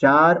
4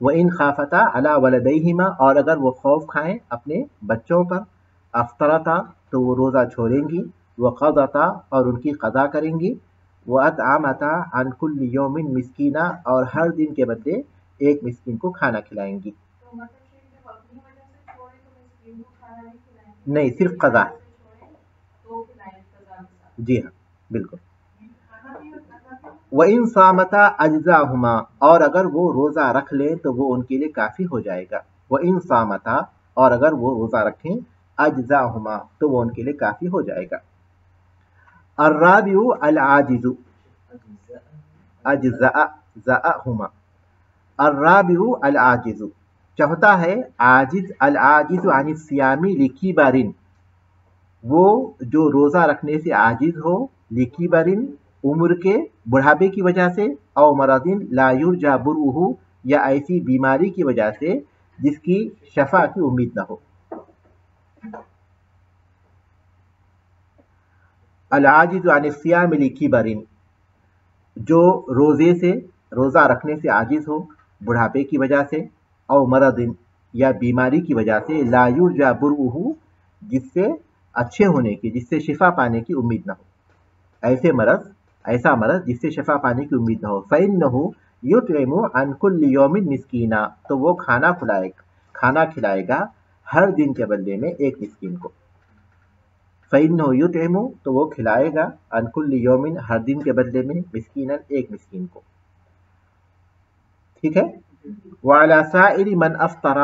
وَإِنْ خَافَتَا عَلَى وَلَدَيْهِمَا اور اگر وہ خوف کھائیں اپنے بچوں پر، افطرتا تو وہ روزہ چھوڑیں گی، وقضتا اور ان کی قضا کریں گی، وَأَطْعَمَتَا عَنْ كُلِّ يَوْمٍ مِسْكِينًا اور ہر دن کے بدلے ایک مسکین کو کھانا کھلائیں گی۔ نہیں، صرف قضا ہے۔ جی ہاں بالکل۔ وَإِنْ صَامَتَا أَجْزَاهُمَا اور اگر وہ روزہ رکھ لیں تو وہ ان کے لیے کافی ہو جائے گا۔ وَإِنْ صَامَتَا اور اگر وہ روزہ رکھیں أَجْزَاهُمَا تو وہ ان کے لیے کافی ہو جائے گا۔ الرابع العاجز أجزأهما الرابع العاجز چوتھا ہے عاجز، العاجز عن الصیام لکبر وہ جو روزہ رکھنے سے عاجز ہو، لکبر عمر کے بڑھاپے کی وجہ سے، او مرض لا یرجی برؤہ یا ایسی بیماری کی وجہ سے جس کی شفا کی امید نہ ہو۔ العاجز عن الصیام لکبر جو روزہ رکھنے سے عاجز ہو بڑھاپے کی وجہ سے، او مرض یا بیماری کی وجہ سے، لا یرجی برؤہ جس سے اچھے ہونے کی، جس سے شفا پانے کی امید نہ ہو، ایسا مرض جس سے شفا پانے کی امید نہ ہو، فإنہ یطعم عن کل یوم مسکینا تو وہ کھانا کھلائے گا ہر دن کے بدلے میں ایک مسکین کو۔ فإنہ یطعم تو وہ کھلائے گا عن کل یوم ہر دن کے بدلے میں مسکینا ایک مسکین کو، ٹھیک ہے۔ وعلی سائر من افطر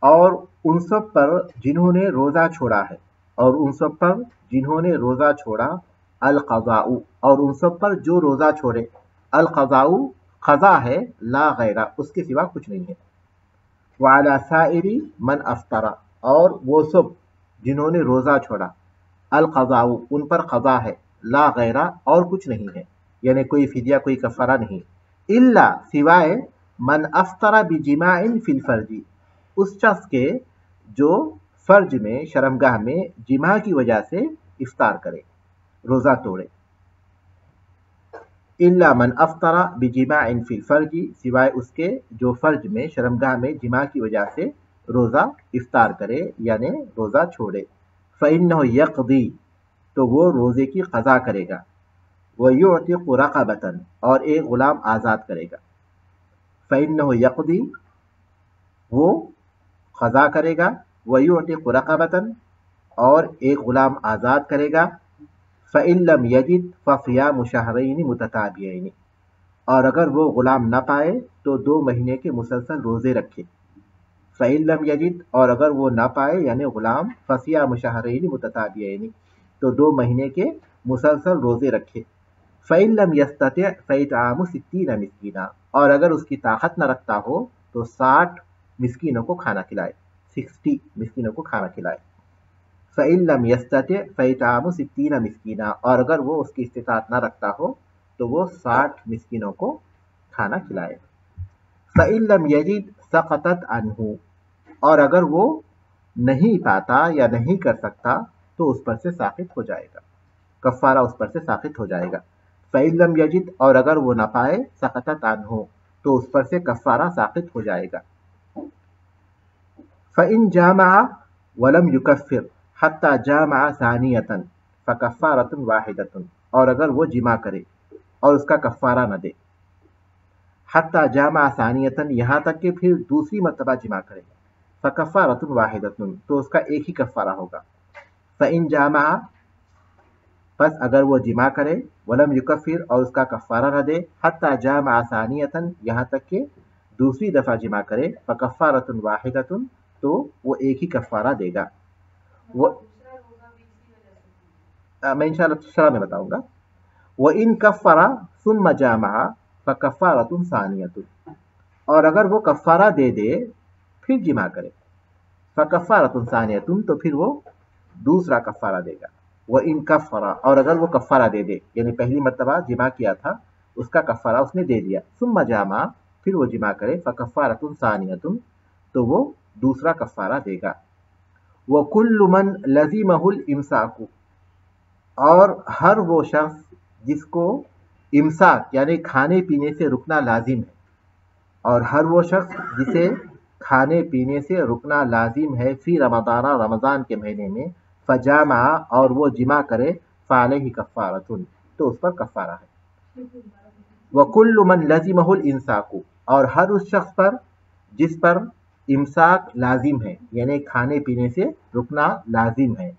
اور ان سب پر جنہوں نے روزہ چھوڑا ہے، اور ان سب پر جنہوں نے روزہ چھوڑا، القضاء اور ان سب پر جو روزہ چھوڑے، القضاء قضا ہے، لا غیر اس کے سوا کچھ نہیں ہے۔ وعلی سائر من افطر اور وہ سب جنہوں نے روزہ چھوڑا، القضاء ان پر قضا ہے، لا غیر اور کچھ نہیں ہے، یعنی کوئی فدیہ کوئی کفارہ نہیں، الا سوائے من افطر بجماع فی الفرج اس شخص کے جو فرج میں شرمگاہ میں جماع کی وجہ سے افطار کرے، روزہ توڑے۔ الا من افطر بجماع فی الفرج سوائے اس کے جو فرج میں شرمگاہ میں جماع کی وجہ سے روزہ افطار کرے یعنی روزہ چھوڑے، فإنہ یقضی تو وہ روزے کی قضا کرے گا، ویعتق رقبۃ اور ایک غلام آزاد کرے گا۔ فإنہ یقضی وہ قضا کرے گا، ویعتق رقبۃ اور ایک غلام آزاد کرے گا، فإن لم یجد فصیام شہرین متتابعین اور اگر وہ غلام نہ پائے تو 2 مہینے کے مسلسل روزے رکھے۔ فإن لم یجد اور اگر وہ نہ پائے یعنی غلام، فصیام شہرین متتابعین تو 2 مہینے کے مسلسل روزے رکھے۔ فإن لم یستطع فإطعام 60 مسکینا اور اگر اس کی طاقت نہ رکھتا ہو تو 60 مسکینوں کو کھانا کھلائے، 60 مسکینوں کو کھانا کھلائے۔ فإن لم یستطع فإطعام 60 مسکینا اور اگر وہ اس کی استطاعت نہ رکھتا ہو تو وہ 60 مسکینوں کو کھانا کھلائے۔ فإن لم یجد سقطت عنہ اور اگر وہ نہیں پاتا یا نہیں کر سکتا تو اس پر سے ساقط ہو جائے گا، کفارہ اس پر سے ساقط ہو جائے گا۔ فإن لم یجد اور اگر وہ نہ پائے، سقطت عنہ تو اس پر سے کفارہ ساقط ہو جائے گا۔ فإن جامع ولم یکفر حتی جامع ثانیۃ فکفارۃ واحدۃ اور اگر وہ جمع کرے اور اس کا کفارہ نہ دے، حتی جامع ثانیۃ یہاں تک کہ پھر دوسری مرتبہ جمع کرے، فکفارۃ واحدۃ تو اس کا ایک ہی کفارہ ہوگا۔ فإن جامع پس اگر وہ جمع کرے، ولم یکفر اور اس کا کفارہ نہ دے، حتی جامع ثانیۃ یہاں تک کہ دوسری دفعہ جمع کرے، فکفارۃ واحدۃ تو وہ ایک ہی کفارہ دے گا۔ میں انشاءاللہ شرح میں بتاؤں گا۔ وَإِن كَفَّرَ ثُمَّ جَامَعَ فَكَفَّارَةٌ ثَانِيَةٌ اور اگر وہ کفارہ دے دے پھر جمع کرے، فَكَفَّارَةٌ ثَانِيَةٌ تو پھر وہ دوسرا کفارہ دے گا۔ وَإِن كَفَّرَ اور اگر وہ کفارہ دے دے یعنی پہلی مرتبہ جمع کیا تھا اس کا کفارہ اس نے دے دیا، ثُمَّ جَامَعَ پھر وہ جمع کرے، فَكَفَّارَةٌ ثَانِيَةٌ تو وہ دوسرا کفارہ دے گا۔ وَكُلُّ مَنْ لَزِمَهُ الْإِمْسَاكُ اور ہر وہ شخص جس کو امساک یعنی کھانے پینے سے رکنا لازم ہے، اور ہر وہ شخص جسے کھانے پینے سے رکنا لازم ہے فی رمضان رمضان کے مہینے میں فجامع اور وہ جمع کرے فعلیہ کفارۃ تو اس پر کفارہ ہے وکل من لزمہ الامساک اور ہر اس شخص پر جس پر امساک لازم ہے یعنی کھانے پینے سے رکنا لازم ہے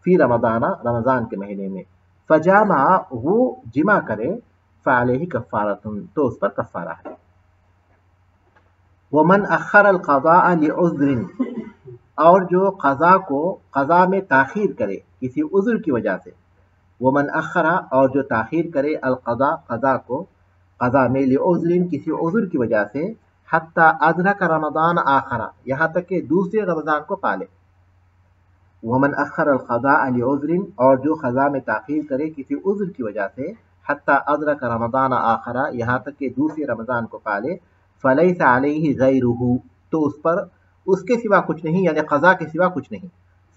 فی رمضان رمضان کے مہینے میں فجامع وہ جمع کرے فعلیہ کفارۃ تو اس پر کفارہ ہے ومن اخر القضاء لعذر اور جو قضا میں تاخیر کرے کسی عذر کی وجہ سے ومن اخر اور جو تاخیر کرے قضا میں لعذر کسی عذر کی وجہ سے حتی ادرک رمضان آخر یہاں تک کہ دوسرے رمضان کو پالے ومن اخر القضاء لعذر اور جو قضا میں تاخیر کرے کسی عذر کی وجہ سے حتی ادرک رمضان آخر یہاں تک کہ دوسرے رمضان کو پالے فلیس علیہ غیرہ تو اس پر اس کے سوا کچھ نہیں یعنی قضا کے سوا کچھ نہیں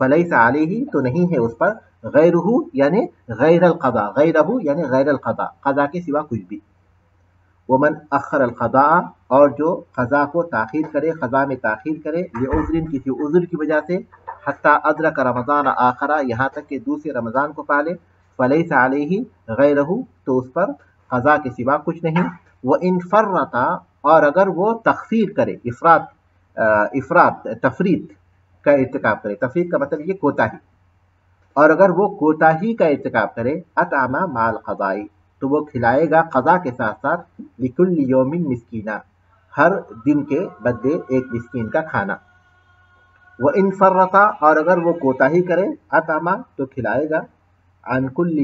فلیس علیہ تو نہیں ہے اس پر غیرہ یعنی غیر القضاء غیرہ یعنی غیر القضاء قضا کے سوا کچھ بھی ومن اخر القضاء اور جو قضا کو تاخیر کرے قضا میں تاخیر کرے لعذر کسی عذر کی وجہ سے حتی ادرک رمضان آخر یہاں تک کہ دوسرے رمضان کو پالے فلیس علیہ غیرہ تو اس پر قضا کے سوا کچھ نہیں وان فرط اور اگر وہ تخفیر کرے افراط تفریط کا ارتکاب کرے تفریط کا مطلب یہ کوتاہی اور اگر وہ کوتاہی کا ارتکاب کرے اطعم مع القضاء تو وہ کھلائے گا قضا کے ساتھ ساتھ لکل یوم مسکینہ ہر دن کے بدلے ایک مسکین کا کھانا وان فرط اور اگر وہ کوتاہی کرے اطعم تو کھلائے گا عن کل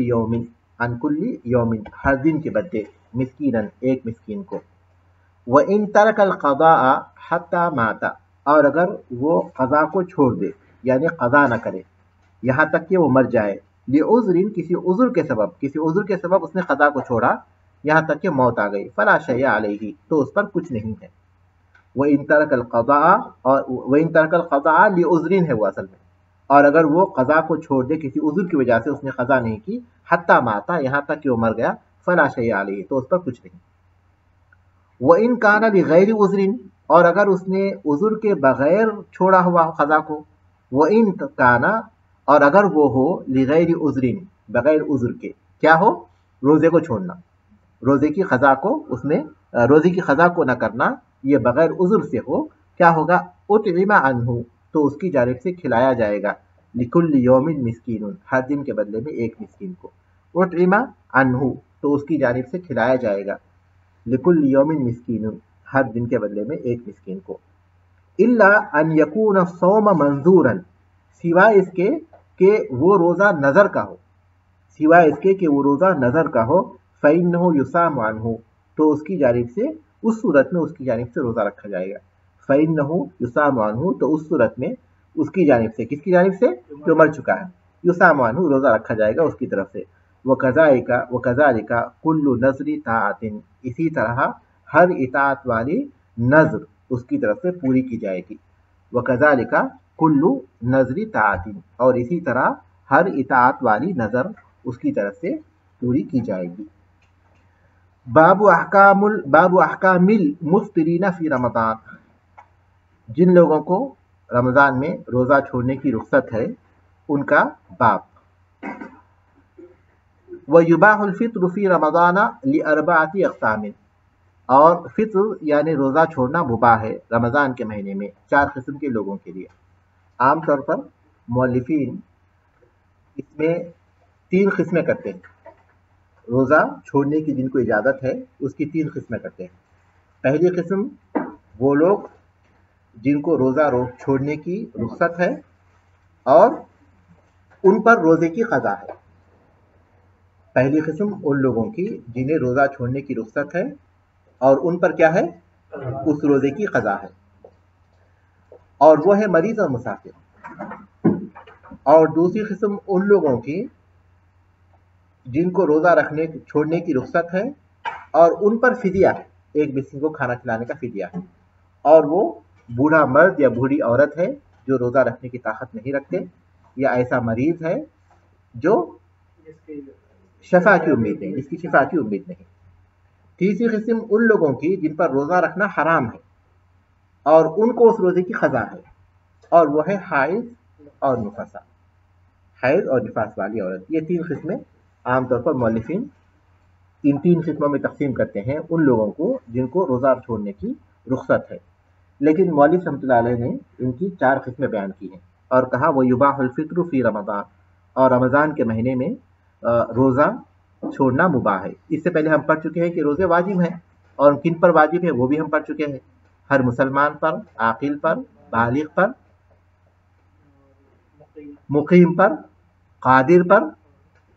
یوم ہر دن کے بدلے مسکینا ایک مسکین کو وَإِن تَرَكَ الْقَضَاءَ حَتَّى مَاتَ اور اگر وہ قضا کو چھوڑ دے یعنی قضا نہ کرے یہاں تک کہ وہ مر جائے لعذر کسی عذر کے سبب اس نے قضا کو چھوڑا یہاں تک کہ موت آ گئی فلا شیء علیہ تو اس پر کچھ نہیں ہے وَإِن تَرَكَ الْقَضَاءَ لِعُذْرٍ ہے وہ اصل میں اور اگر وہ قضا کو چھوڑ دے کسی عذر کی وجہ سے اس نے قضا نہیں کی حتی ماتا یہاں تک کہ وہ مر گیا فلا شیء علیہ تو اس پر کچھ نہیں وَإِن كَانَ بِغَيْرِ عُذْرٍ اور اگر اس نے عذر کے بغیر چھوڑا ہوا قضا کو وَإِن كَانَ اور اگر وہ ہو لِغَيْرِ عُذْرٍ بغیر عذر کے کیا ہو روزے کو چھوڑنا روزے کی قضا کو نہ کرنا یہ بغیر عذر سے ہو کیا ہوگا اطعم عنہ تو اس کی جانب سے کھلایا جائے گا لکل یوم مسکین ہر دن کے بدلے میں ایک مسکین کو اطعم عنہ تو اس کی جانب سے کھلایا جائے گا لکل یوم مسکین ہر دن کے بدلے میں ایک مسکین کو الا ان یکون الصوم منظورا سوائے اس کے کہ وہ روزہ نظر کا ہو فإنه یصام عنہ تو اس کی جانب سے اس صورت میں اس کی جانب سے روزہ رکھا جائے گا فإنه یصام عنہ تو اس صورت میں اس کی جانب سے کس کی جانب سے جو مر چکا ہے یصام عنہ روزہ رکھا جائے گا اس کی طرف سے وَكَذَلِكَ كُلُّ نَذْرِ طَاعَةٍ اسی طرح ہر اطاعت والی نذر اس کی طرف سے پوری کی جائے گی وَكَذَلِكَ كُلُّ نَذْرِ طَاعَةٍ اور اسی طرح ہر اطاعت والی نذر اس کی طرف سے پوری کی جائے گی باب احکام المفطرین فی رمضان جن لوگوں کو رمضان میں روزہ چھوڑنے کی رخصت ہے ان کا باب وَيُبَاحُ الْفِطْرُ فِي رَمَضَانَ لِأَرْبَعَةِ أَقْسَامٍ اور فطر یعنی روزہ چھوڑنا مباح ہے رمضان کے مہینے میں 4 قسم کے لوگوں کے لیے عام طور پر مؤلفین اس میں 3 قسمیں کرتے ہیں روزہ چھوڑنے کی جن کو اجازت ہے اس کی 3 قسمیں کرتے ہیں پہلی قسم وہ لوگ جن کو روزہ چھوڑنے کی رخصت ہے اور ان پر روزے کی قضا ہے پہلی قسم ان لوگوں کی جنہیں روزہ چھوڑنے کی رخصت ہے اور ان پر کیا ہے اس روزے کی قضا ہے اور وہ ہے مریض اور مسافر اور دوسری قسم ان لوگوں کی جن کو روزہ چھوڑنے کی رخصت ہے اور ان پر فدیہ ہے ایک مسکین کو کھانا کھلانے کا فدیہ ہے اور وہ بوڑھا مرد یا بوڑھی عورت ہے جو روزہ رکھنے کی طاقت نہیں رکھتے یا ایسا مریض ہے جو شفا کی امید نہیں جس کی شفا کی امید نہیں تیسری قسم ان لوگوں کی جن پر روزہ رکھنا حرام ہے اور ان کو اس روزے کی قضا ہے، اور وہ ہے حائض اور نفسا، حیض اور نفاس والی عورت۔ یہ تین قسمیں عام طور پر مؤلفین ان تین قسموں میں تقسیم کرتے ہیں ان لوگوں کو جن کو روزہ چھوڑنے کی رخصت ہے، لیکن مولوی رحمۃ اللہ علیہ نے ان کی 4 قسمیں بیان کی ہیں اور کہا وہ یباح الفطر فی رمضان، اور رمضان کے مہینے میں روزہ چھوڑنا مباح ہے۔ اس سے پہلے ہم پڑھ چکے ہیں کہ روزے واجب ہیں، اور کن پر واجب ہے وہ بھی ہم پڑھ چکے ہیں، ہر مسلمان پر، عاقل پر، بالغ پر، مقیم پر، قادر پر،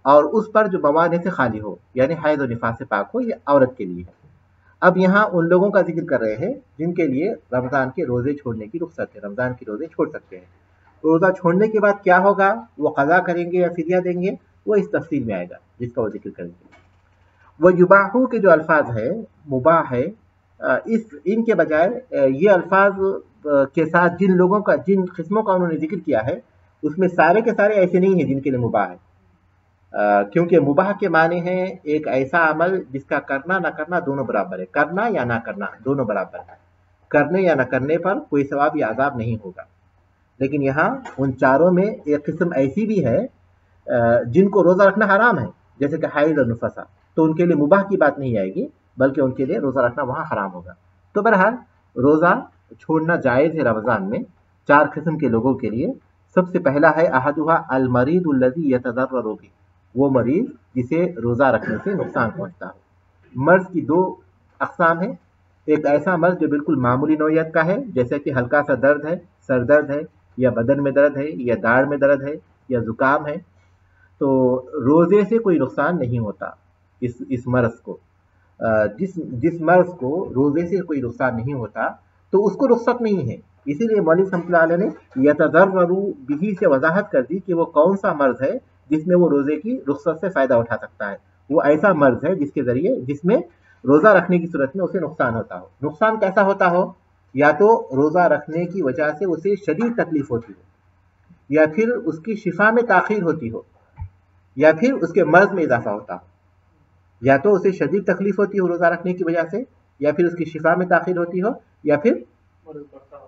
اور اس پر جو موانع سے خالی ہو، یعنی حیض و نفاس سے پاک ہو، یہ عورت کے لیے ہے۔ اب یہاں ان لوگوں کا ذکر کر رہے ہیں جن کے لیے رمضان کے روزے چھوڑنے کی رخصت ہے، رمضان کے روزے چھوڑ سکتے ہیں۔ روزہ چھوڑنے کے بعد کیا ہوگا، وہ قضا کریں گے یا فدیہ دیں گے، وہ اس تفصیل میں آئے گا جس کا وہ ذکر کریں گے۔ وہ یباحو کے جو الفاظ ہے، مباح ہے، ان کے بجائے یہ الفاظ کے ساتھ جن لوگوں کا، جن قسموں کا انہوں نے ذکر کیا ہے، اس میں سارے کے سارے ایسے نہیں ہیں جن کے لیے مباح ہے، کیونکہ مباح کے معنی ہیں ایک ایسا عمل جس کا کرنا نہ کرنا دونوں برابر ہے، کرنا یا نہ کرنا دونوں برابر ہے، کرنے یا نہ کرنے پر کوئی ثواب یا عذاب نہیں ہوگا۔ لیکن یہاں ان چاروں میں ایک قسم ایسی بھی ہے جن کو روزہ رکھنا حرام ہے، جیسے کہ حیض اور نفسا، تو ان کے لیے مباح کی بات نہیں آئے گی بلکہ ان کے لیے روزہ رکھنا وہاں حرام ہوگا۔ تو بہرحال روزہ چھوڑنا جائز ہے رمضان میں 4 قسم کے لوگوں کے لیے۔ سب سے پہلا ہے احدھا المریض الذی یتضرر بہ، وہ مریض جسے روزہ رکھنے سے نقصان پہنچتا ہو۔ مرض کی 2 اقسام ہیں، ایک ایسا مرض جو بالکل معمولی نوعیت کا ہے، جیسے کہ ہلکا سا درد ہے، سر درد ہے، یا بدن میں درد ہے، یا داڑھ میں درد ہے، یا زکام ہے، تو روزے سے کوئی نقصان نہیں ہوتا اس مرض کو۔ جس مرض کو روزے سے کوئی نقصان نہیں ہوتا تو اس کو رخصت نہیں ہے، اسی لیے مولوی رحمۃ اللہ علیہ نے یتضرر بہ سے وضاحت کر دی کہ وہ کون سا مرض ہے جس میں وہ روزے کی رخصت سے فائدہ اٹھا سکتا ہے۔ وہ ایسا مرض ہے جس کے ذریعے، جس میں روزہ رکھنے کی صورت میں اسے نقصان ہوتا ہو۔ نقصان کیسا ہوتا ہو، یا تو روزہ رکھنے کی وجہ سے اسے شدید تکلیف ہوتی ہو، یا پھر اس کی شفا میں تاخیر ہوتی ہو، یا پھر اس کے مرض میں اضافہ ہوتا ہو۔ یا تو اسے شدید تکلیف ہوتی ہو روزہ رکھنے کی وجہ سے، یا پھر اس کی شفا میں تاخیر ہوتی ہو، یا پھر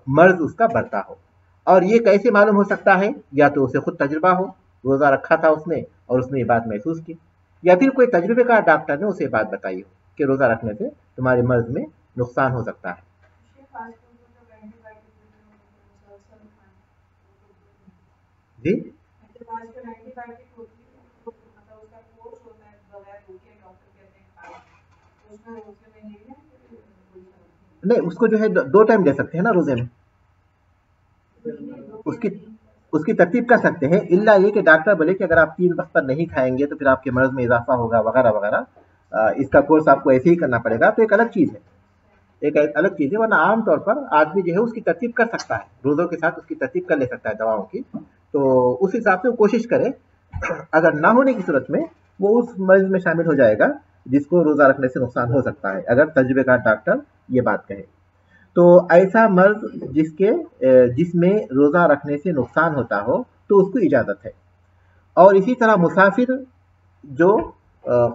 مرض اس کا بڑھتا ہو۔ اور یہ کیسے معلوم ہو سکتا ہے، یا تو اسے خود تجربہ ہو، روزہ رکھا تھا اس نے اور اس نے یہ بات محسوس کی، یا پھر کوئی تجربے کا ڈاکٹر نے اسے بات بتائی ہو کہ روزہ رکھنے سے تمہارے مرض میں نقصان ہو سکتا ہے۔ جی نہیں، اس کو جو ہے 2 ٹائم لے سکتے ہیں نا روزے میں، اس کی ترتیب کر سکتے ہیں، الا یہ کہ ڈاکٹر بولے کہ اگر آپ 3 وقت پر نہیں کھائیں گے تو پھر آپ کے مرض میں اضافہ ہوگا وغیرہ وغیرہ، اس کا کورس آپ کو ایسے ہی کرنا پڑے گا، تو ایک الگ چیز ہے، ایک الگ چیز ہے۔ ورنہ عام طور پر آدمی جو ہے اس کی ترتیب کر سکتا ہے، روزوں کے ساتھ اس کی ترتیب کر لے سکتا ہے دواؤں کی، تو اس حساب سے وہ کوشش کرے، اگر نہ ہونے کی صورت میں وہ اس مرض میں شامل ہو جائے گا جس کو روزہ رکھنے سے نقصان ہو سکتا ہے، اگر تجربے کار ڈاکٹر یہ بات کہے۔ تو ایسا مرض جس میں روزہ رکھنے سے نقصان ہوتا ہو تو اس کو اجازت ہے۔ اور اسی طرح مسافر جو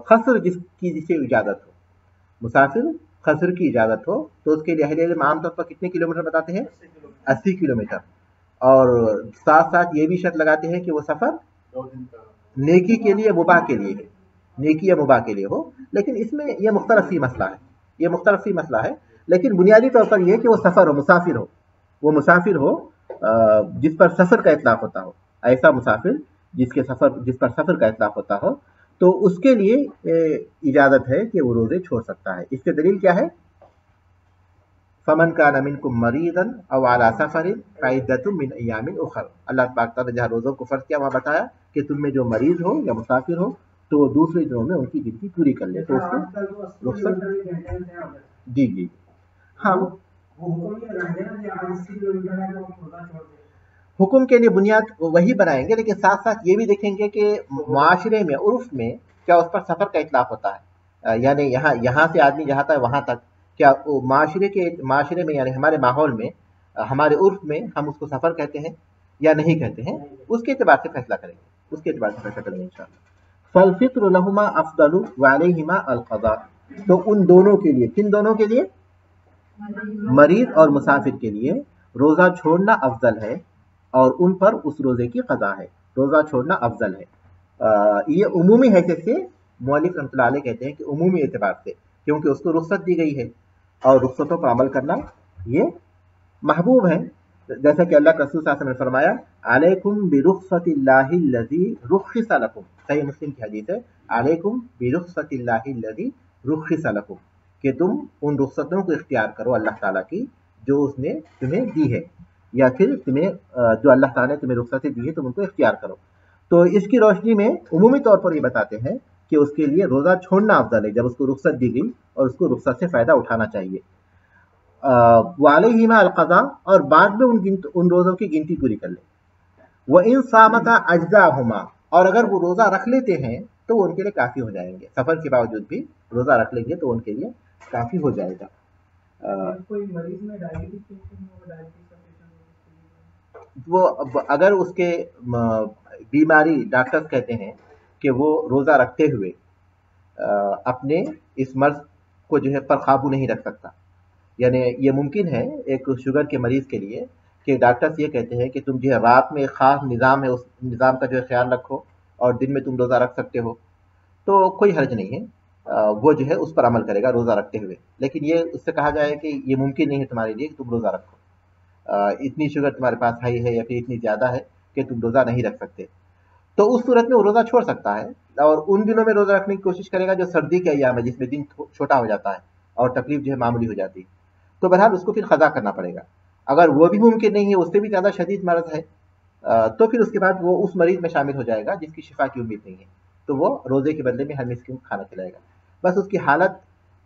قصر جسے اجازت ہو، مسافر قصر کی اجازت ہو تو اس کے لیے اہل علم عام طور پر کتنے کلومیٹر بتاتے ہیں، 80 کلومیٹر، اور ساتھ ساتھ یہ بھی شرط لگاتے ہیں کہ وہ سفر نیکی کے لیے، مباح کے لیے ہے، نیکی یا مباح کے لیے ہو۔ لیکن اس میں یہ مختلف سی مسئلہ ہے، لیکن بنیادی طور پر یہ کہ وہ سفر ہو، مسافر ہو، وہ مسافر ہو جس پر سفر کا اطلاق ہوتا ہو، ایسا مسافر جس پر سفر کا اطلاق ہوتا ہو، تو اس کے لیے اجازت ہے کہ وہ روزے چھوڑ سکتا ہے۔ اس کی دلیل کیا ہے، فمن کان منکم مریضا او علی سفر فعدۃ من ایام اخر، اللہ پاک تعالیٰ جہاں روزوں کو فرض کیا وہاں بتایا کہ تم میں جو مریض ہو یا مسافر ہو تو وہ دوسرے دنوں میں ان کی گنتی پوری کر لے، تو اس کو رخصت جی ہاں، حکم کے لیے بنیاد وہی بنائیں گے، لیکن ساتھ ساتھ یہ بھی دیکھیں گے کہ معاشرے میں، عرف میں کیا اس پر سفر کا اطلاق ہوتا ہے، یعنی یہاں سے آدمی جہاں تک وہاں تک، کیا معاشرے میں، یعنی ہمارے ماحول میں، ہمارے عرف میں ہم اس کو سفر کہتے ہیں یا نہیں کہتے ہیں، اس کے اعتبار سے فیصلہ کریں گے، انشاءاللہ۔ فالفطر لہما افضل وعلیہما القضاء، تو ان دونوں کے لیے، کن دونوں کے لیے؟ مریض اور مسافر کے لیے روزہ چھوڑنا افضل ہے، اور ان پر اس روزے کی قضا ہے، روزہ چھوڑنا افضل ہے۔ یہ عمومی حیثیت سے مؤلف رحمۃ اللہ علیہ کہتے ہیں کہ عمومی اعتبار سے، کیونکہ اس کو رخصت دی گئی ہے اور رخصتوں پر عمل کرنا یہ محبوب ہے، جیسا کہ اللہ کے رسول صلی اللہ علیہ وسلم نے فرمایا علیکم برخصت اللہ الذی رخص لکم، صحیح مسلم کی حدیث ہے، علیکم برخصت اللہ الذی رخص لکم، کہ تم ان رخصتوں کو اختیار کرو اللہ تعالیٰ کی جو اس نے تمہیں دی ہے، یا پھر تمہیں جو اللہ تعالیٰ نے تمہیں رخصتیں دی ہے تم ان کو اختیار کرو۔ تو اس کی روشنی میں عمومی طور پر یہ بتاتے ہیں کہ اس کے لیے روزہ چھوڑنا افضل ہے جب اس کو رخصت دی گئی، اور اس کو رخصت سے فائدہ اٹھانا چاہیے۔ وعلیہما القضاء، اور بعد میں ان روزوں کی گنتی پوری کر لیں۔ وَإِن صَامَتَا أَجْزَاهُمَا، اور اگر وہ روزہ رکھ لیتے ہیں تو وہ ان کے لیے کافی ہو جائیں گے، سفر کے باوجود بھی روزہ رکھ لیں گے تو ان کے لیے کافی ہو جائے گا۔ کوئی مریض میں ڈائبٹیز پیشنٹ ہو، ڈائبٹیز کا پیشنٹ ہو، وہ اگر اس کے بیماری ڈاکٹر کہتے ہیں کہ وہ روزہ رکھتے ہوئے اپنے اس مرض کو جو ہے پر قابو نہیں رکھ سکتا، یعنی یہ ممکن ہے ایک شوگر کے مریض کے لیے کہ ڈاکٹرز یہ کہتے ہیں کہ تم جو ہے رات میں خاص نظام ہے، اس نظام کا جو ہے خیال رکھو اور دن میں تم روزہ رکھ سکتے ہو، تو کوئی حرج نہیں ہے، وہ جو ہے اس پر عمل کرے گا روزہ رکھتے ہوئے۔ لیکن یہ اس سے کہا جائے کہ یہ ممکن نہیں ہے تمہارے لیے کہ تم روزہ رکھو، اتنی شوگر تمہارے پاس ہائی ہے یا پھر اتنی زیادہ ہے کہ تم روزہ نہیں رکھ سکتے، تو اس صورت میں وہ روزہ چھوڑ سکتا ہے، اور ان دنوں میں روزہ رکھنے کی کوشش کرے گا جو سردی کے ایام ہے جس میں دن چھوٹا ہو جاتا ہے اور تکلیف جو ہے معمولی ہو جاتی ہے، تو بہرحال اس کو پھر قضا کرنا پڑے گا۔ اگر وہ بھی ممکن نہیں ہے، اس سے بھی زیادہ شدید مرض ہے، تو پھر اس کے بعد وہ اس مریض میں شامل ہو جائے گا جس کی شفا کی امید نہیں ہے، تو وہ روزے کے بدلے میں ہر مسکین کھانا کھلائے گا۔ بس اس کی حالت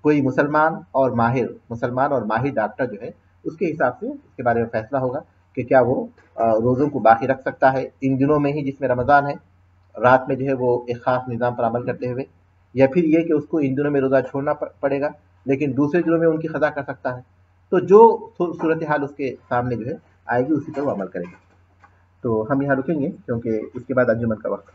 کوئی مسلمان اور ماہر ڈاکٹر جو ہے اس کے حساب سے اس کے بارے میں فیصلہ ہوگا کہ کیا وہ روزوں کو باقی رکھ سکتا ہے ان دنوں میں ہی جس میں رمضان ہے، رات میں جو ہے وہ ایک خاص نظام پر عمل کرتے ہوئے، یا پھر یہ کہ اس کو ان دنوں میں روزہ چھوڑنا پڑے گا لیکن دوسرے دنوں میں ان کی قضا کر سکتا ہے۔ تو جو صورتحال اس کے سامنے جو ہے آئے گی اسی پر وہ عمل کرے گا۔ تو ہم یہاں رکیں گے کیونکہ اس کے بعد انجمن کا وقت